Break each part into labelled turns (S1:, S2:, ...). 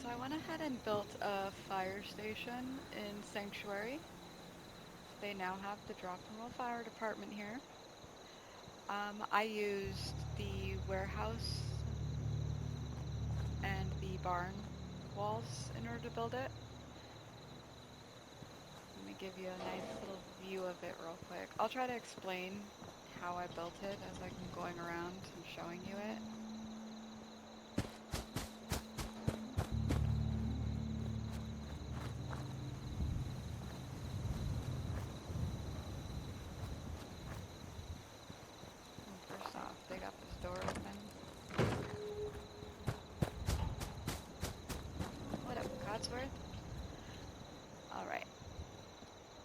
S1: I went ahead and built a fire station in Sanctuary. They now have the Drop and Roll Fire Department here. I used the warehouse and the barn walls in order to build it. Let me give you a nice little view of it real quick. I'll try to explain how I built it as I'm going around and showing you it. First off, they got this door open. What up, Codsworth? Alright,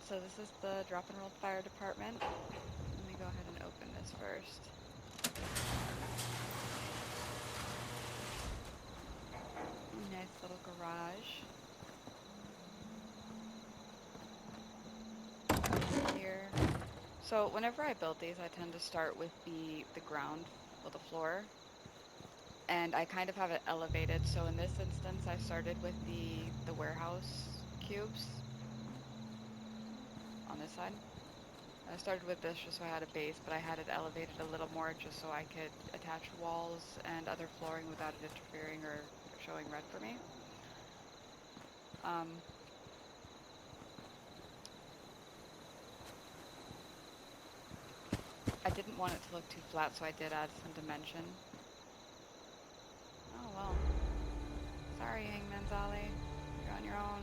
S1: so this is the Drop and Roll Fire Department. Let me go ahead and open this first. Nice little garage. Here. So whenever I build these, I tend to start with the ground, well, the floor. And I kind of have it elevated. So in this instance, I started with the warehouse cubes on this side. I started with this just so I had a base, but I had it elevated a little more just so I could attach walls and other flooring without it interfering or showing red for me. I didn't want it to look too flat, so I did add some dimension. Oh well. Sorry, Hangman's Alley. You're on your own.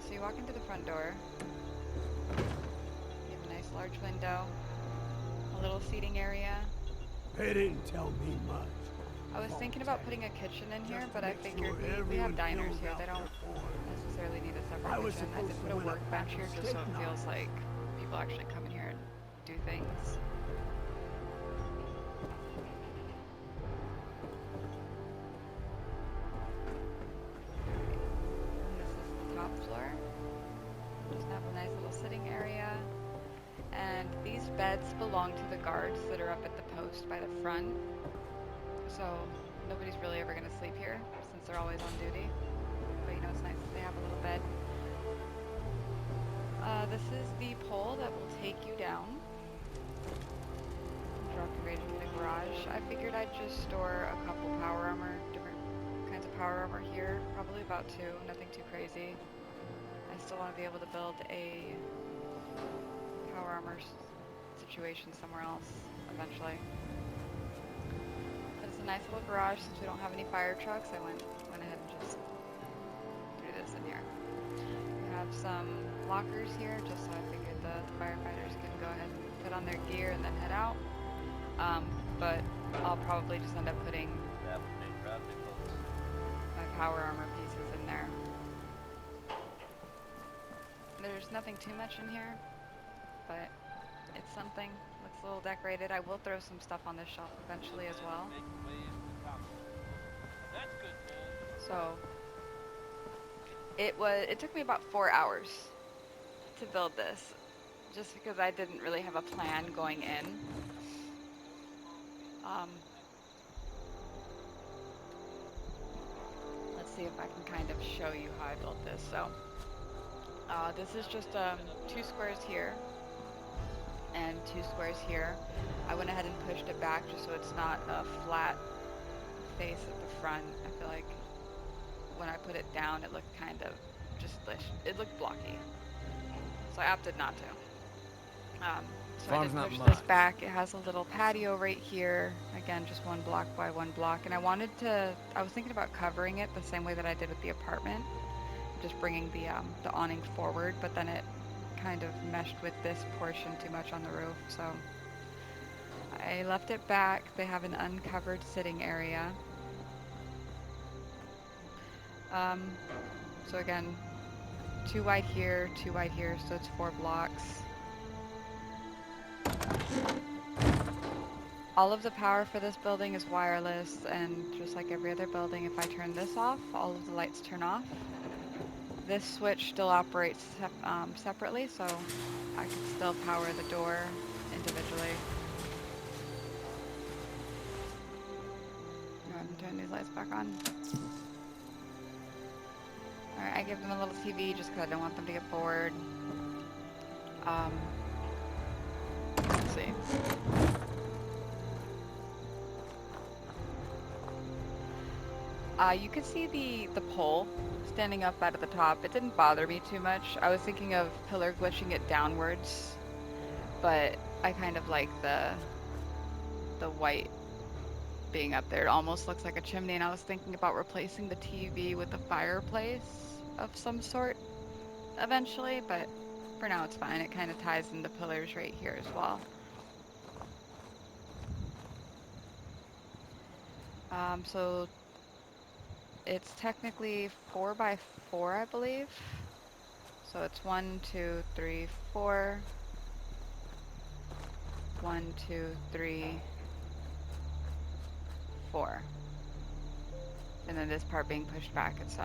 S1: So you walk into the front door. You have a nice large window. A little seating area.
S2: They didn't tell me much.
S1: I was thinking about putting a kitchen in here, but I figured we have diners here. They don't necessarily need a separate kitchen. I did put a workbench here just so it feels like people actually come in here and do things. And this is the top floor. Just have a nice little sitting area. And these beds belong to the guards that are up at the post by the front. So nobody's really ever going to sleep here since they're always on duty. But you know, it's nice that they have a little bed. This is the pole that will take you down. Drop you right into the garage. I figured I'd just store a couple power armor, different kinds of power armor here. Probably about 2, nothing too crazy. I still want to be able to build a power armor situation somewhere else eventually. But it's a nice little garage since we don't have any fire trucks. I went ahead and just threw this in here. We have some lockers here just so I figured the firefighters can go ahead and put on their gear and then head out. But I'll probably just end up putting my power armor pieces in there. There's nothing too much in here, but it's something. Looks a little decorated. I will throw some stuff on this shelf eventually as well. So it took me about 4 hours to build this, just because I didn't really have a plan going in. Let's see if I can kind of show you how I built this. So this is just 2 squares here and 2 squares here. I went ahead and pushed it back just so it's not a flat face at the front. I feel like when I put it down, it looked kind of it looked blocky. So I opted not to. So I did push this back. It has a little patio right here. Again, just 1 block by 1 block. And I was thinking about covering it the same way that I did with the apartment. Just bringing the awning forward, but then it kind of meshed with this portion too much on the roof. So I left it back. They have an uncovered sitting area. So again, 2 wide here, 2 wide here, so it's 4 blocks. All of the power for this building is wireless, and just like every other building, if I turn this off, all of the lights turn off. This switch still operates separately, so I can still power the door individually. turn these lights back on. Alright, I give them a little TV just because I don't want them to get bored. Let's see. You could see the pole standing up out of the top. It didn't bother me too much. I was thinking of pillar glitching it downwards, but I kind of like the white being up there. It almost looks like a chimney, and I was thinking about replacing the TV with a fireplace of some sort eventually, but for now it's fine. It kind of ties in the pillars right here as well. So it's technically 4 by 4, I believe. So it's 1, 2, 3, 4. 1, 2, 3, 4. And then this part being pushed back, it's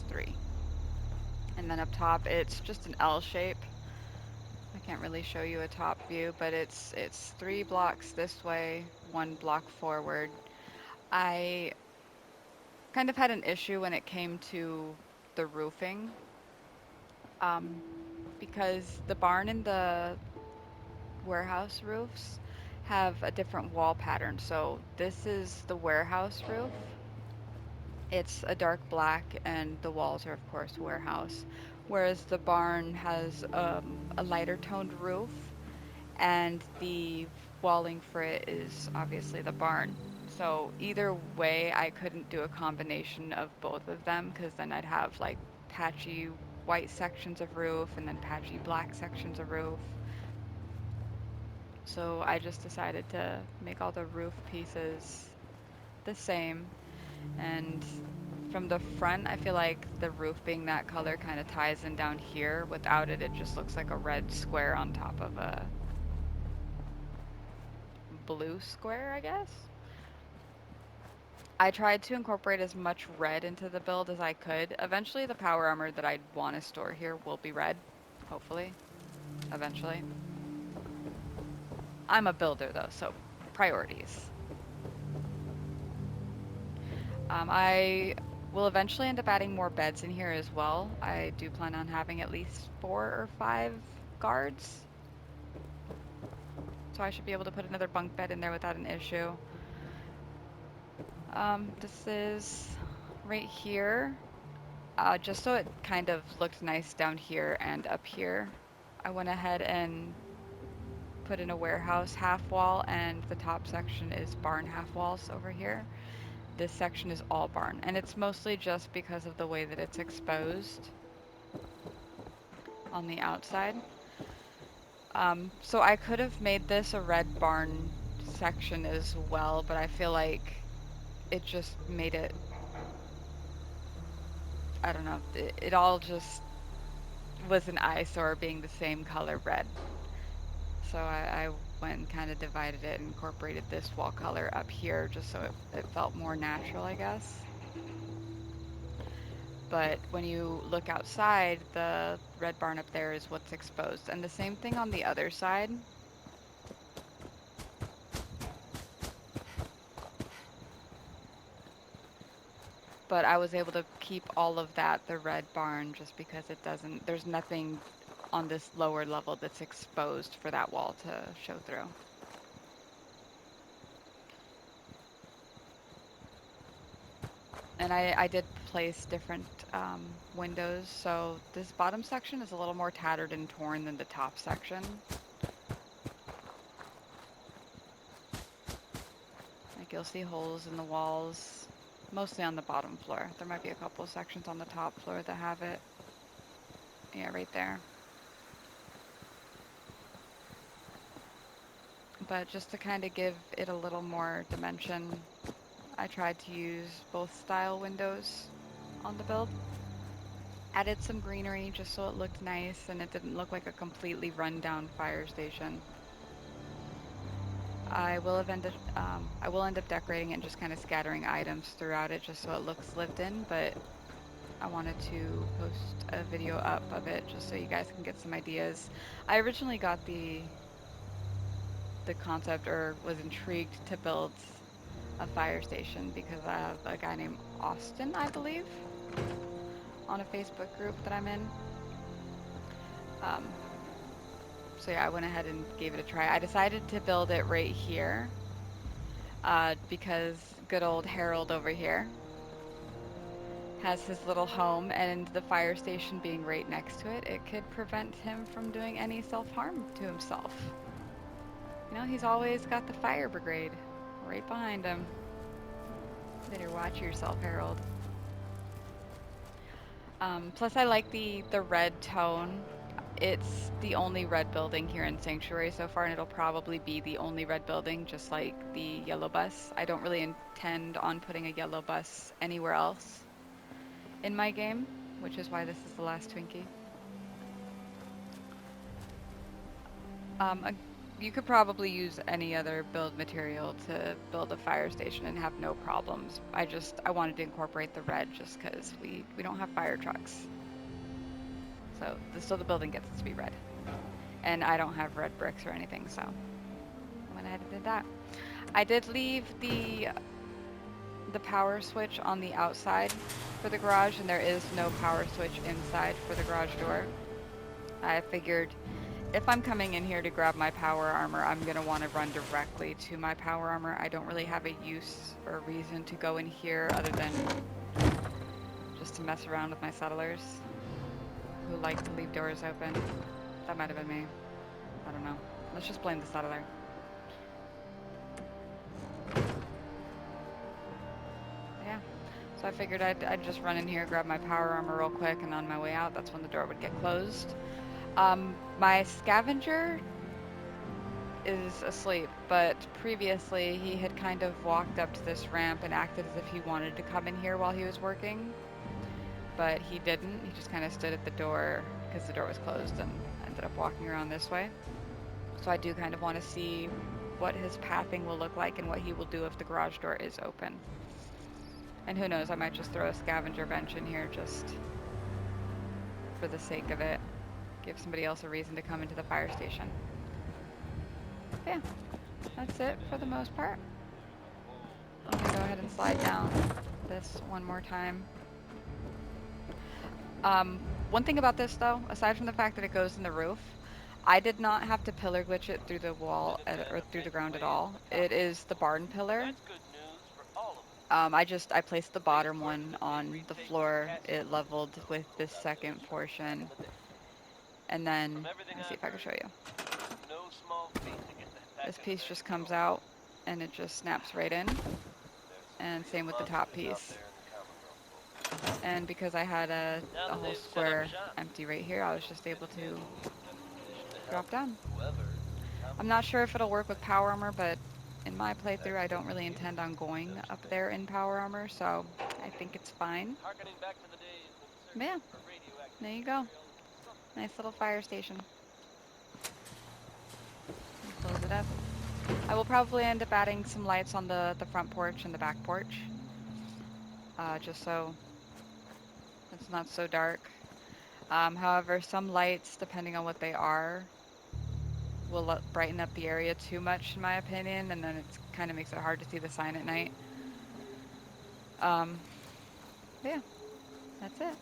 S1: 3. And then up top, it's just an L shape. I can't really show you a top view, but it's 3 blocks this way, 1 block forward. I kind of had an issue when it came to the roofing, because the barn and the warehouse roofs have a different wall pattern. So this is the warehouse roof. It's a dark black, and the walls are, of course, warehouse. Whereas the barn has a lighter toned roof, and the walling for it is obviously the barn. So either way, I couldn't do a combination of both of them because then I'd have like patchy white sections of roof and then patchy black sections of roof. So I just decided to make all the roof pieces the same. And from the front, I feel like the roof being that color kind of ties in down here. Without it, it just looks like a red square on top of a blue square, I guess. I tried to incorporate as much red into the build as I could. Eventually, the power armor that I'd want to store here will be red. Hopefully. Eventually. I'm a builder, though, so priorities. I will eventually end up adding more beds in here as well. I do plan on having at least 4 or 5 guards. So I should be able to put another bunk bed in there without an issue. This is right here. Just so it kind of looked nice down here and up here, I went ahead and put in a warehouse half wall, and the top section is barn half walls over here. This section is all barn, and it's mostly just because of the way that it's exposed on the outside. So I could have made this a red barn section as well, but I feel like it just made it, I don't know, it all just was an eyesore being the same color red. So I went and kind of divided it and incorporated this wall color up here just so it felt more natural, I guess. But when you look outside, the red barn up there is what's exposed. And the same thing on the other side. But I was able to keep all of that, the red barn, just because there's nothing on this lower level that's exposed for that wall to show through. And I did place different windows, so this bottom section is a little more tattered and torn than the top section. Like you'll see holes in the walls, mostly on the bottom floor. There might be a couple of sections on the top floor that have it. Yeah, right there. But just to kind of give it a little more dimension, I tried to use both style windows on the build. Added some greenery just so it looked nice and it didn't look like a completely run-down fire station. I will end up decorating it and just kind of scattering items throughout it just so it looks lived in, but I wanted to post a video up of it just so you guys can get some ideas. I originally got the concept, or was intrigued to build a fire station because I have a guy named Austin, I believe, on a Facebook group that I'm in. Um, so yeah, I went ahead and gave it a try. I decided to build it right here because good old Harold over here has his little home, and the fire station being right next to it, it could prevent him from doing any self-harm to himself. You know, he's always got the fire brigade right behind him. Better watch yourself, Harold. Plus, I like the red tone. It's the only red building here in Sanctuary so far, and it'll probably be the only red building, just like the yellow bus. I don't really intend on putting a yellow bus anywhere else in my game, which is why this is the last Twinkie. Um, a- you could probably use any other build material to build a fire station and have no problems. I wanted to incorporate the red just because we don't have fire trucks. So the building gets to be red. And I don't have red bricks or anything, so I went ahead and did that. I did leave the power switch on the outside for the garage, and there is no power switch inside for the garage door. I figured if I'm coming in here to grab my power armor, I'm going to want to run directly to my power armor. I don't really have a use or reason to go in here other than just to mess around with my settlers who like to leave doors open. That might have been me. I don't know. Let's just blame the settler. Yeah. So I figured I'd just run in here, grab my power armor real quick, and on my way out, that's when the door would get closed. My scavenger is asleep, but previously he had kind of walked up to this ramp and acted as if he wanted to come in here while he was working, but he didn't. He just kind of stood at the door because the door was closed and ended up walking around this way. So I do kind of want to see what his pathing will look like and what he will do if the garage door is open. And who knows, I might just throw a scavenger bench in here just for the sake of it. Give somebody else a reason to come into the fire station. But yeah, that's it for the most part. I'm gonna go ahead and slide down this one more time. One thing about this though, aside from the fact that it goes in the roof, I did not have to pillar glitch it through the wall or through the ground at all. It is the barn pillar. I placed the bottom one on the floor. It leveled with this second portion. And then, let me see if I can show you. This piece just comes out and it just snaps right in. And same with the top piece. And because I had a whole square empty right here, I was just able to drop down. I'm not sure if it'll work with power armor, but in my playthrough, I don't really intend on going up there in power armor, so I think it's fine. But yeah, there you go. Nice little fire station. Close it up. I will probably end up adding some lights on the front porch and the back porch, just so it's not so dark. However, some lights, depending on what they are, will brighten up the area too much, in my opinion, and then it kind of makes it hard to see the sign at night. But yeah, that's it.